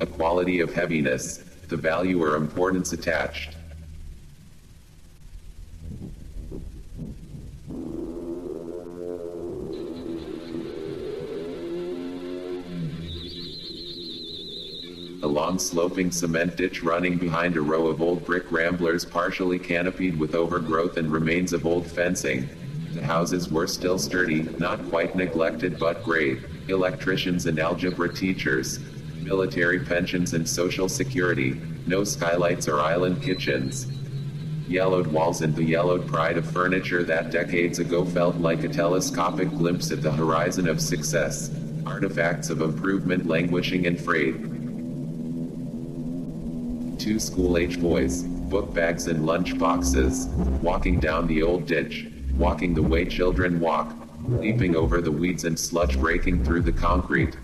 a quality of heaviness, the value or importance attached. A long sloping cement ditch running behind a row of old brick ramblers partially canopied with overgrowth and remains of old fencing. The houses were still sturdy, not quite neglected but great. Electricians and algebra teachers, military pensions and social security, no skylights or island kitchens. Yellowed walls and the yellowed pride of furniture that decades ago felt like a telescopic glimpse at the horizon of success. Artifacts of improvement languishing and frayed. Two school-age boys, book bags and lunch boxes, walking down the old ditch, walking the way children walk, leaping over the weeds and sludge breaking through the concrete,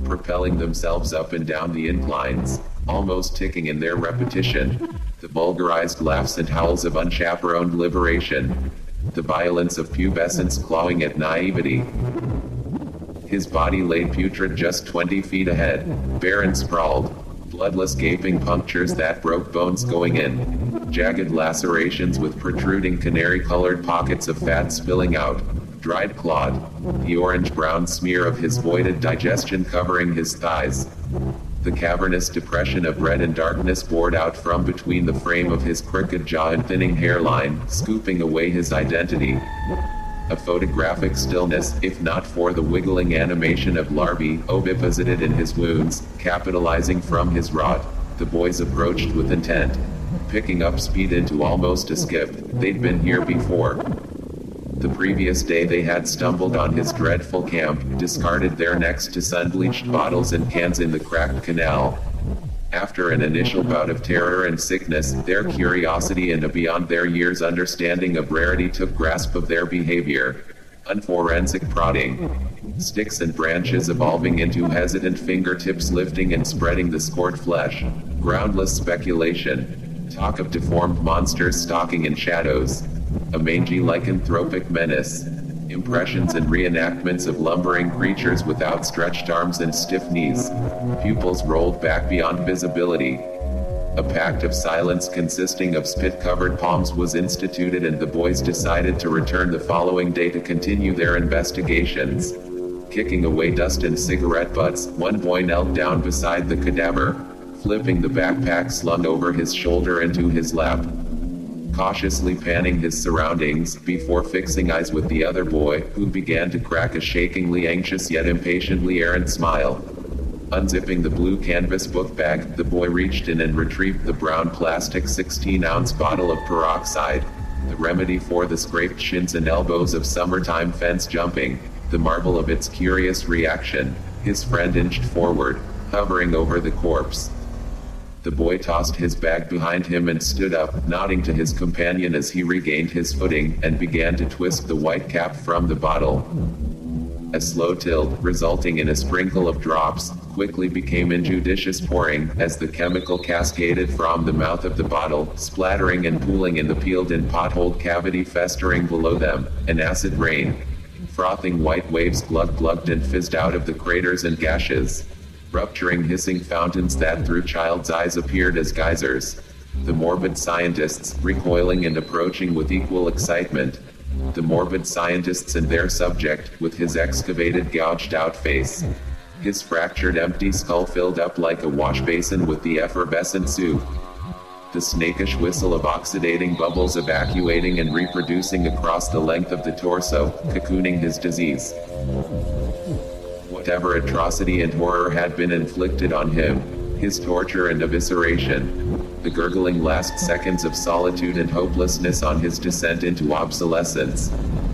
propelling themselves up and down the inclines, almost ticking in their repetition, the vulgarized laughs and howls of unchaperoned liberation, the violence of pubescence clawing at naivety. His body lay putrid just 20 feet ahead, bare and sprawled. Bloodless gaping punctures that broke bones going in. Jagged lacerations with protruding canary-colored pockets of fat spilling out. Dried clod. The orange-brown smear of his voided digestion covering his thighs. The cavernous depression of red and darkness bored out from between the frame of his crooked jaw and thinning hairline, scooping away his identity. A photographic stillness, if not for the wiggling animation of larvae oviposited in his wounds, capitalizing from his rot. The boys approached with intent, picking up speed into almost a skip. They'd been here before. The previous day they had stumbled on his dreadful camp, discarded their next to sun-bleached bottles and cans in the cracked canal. After an initial bout of terror and sickness, their curiosity and a beyond their years' understanding of rarity took grasp of their behavior. Unforensic prodding. Sticks and branches evolving into hesitant fingertips lifting and spreading the scored flesh. Groundless speculation. Talk of deformed monsters stalking in shadows. A mangy lycanthropic menace. Impressions and reenactments of lumbering creatures with outstretched arms and stiff knees. Pupils rolled back beyond visibility. A pact of silence consisting of spit-covered palms was instituted and the boys decided to return the following day to continue their investigations. Kicking away dust and cigarette butts, one boy knelt down beside the cadaver, flipping the backpack slung over his shoulder into his lap. Cautiously panning his surroundings before fixing eyes with the other boy, who began to crack a shakingly anxious yet impatiently errant smile. Unzipping the blue canvas book bag, the boy reached in and retrieved the brown plastic 16-ounce bottle of peroxide, the remedy for the scraped shins and elbows of summertime fence jumping, the marvel of its curious reaction. His friend inched forward, hovering over the corpse. The boy tossed his bag behind him and stood up, nodding to his companion as he regained his footing, and began to twist the white cap from the bottle. A slow tilt, resulting in a sprinkle of drops, quickly became injudicious pouring, as the chemical cascaded from the mouth of the bottle, splattering and pooling in the peeled and potholed cavity festering below them, an acid rain. Frothing white waves glug-glugged and fizzed out of the craters and gashes. Rupturing hissing fountains that through child's eyes appeared as geysers. The morbid scientists, recoiling and approaching with equal excitement. The morbid scientists and their subject, with his excavated gouged-out face. His fractured empty skull filled up like a wash basin with the effervescent soup. The snakish whistle of oxidating bubbles evacuating and reproducing across the length of the torso, cocooning his disease. Whatever atrocity and horror had been inflicted on him, his torture and evisceration, the gurgling last seconds of solitude and hopelessness on his descent into obsolescence,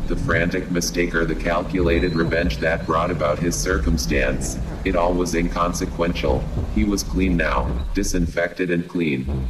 the frantic mistake or the calculated revenge that brought about his circumstance, it all was inconsequential. He was clean now, disinfected and clean.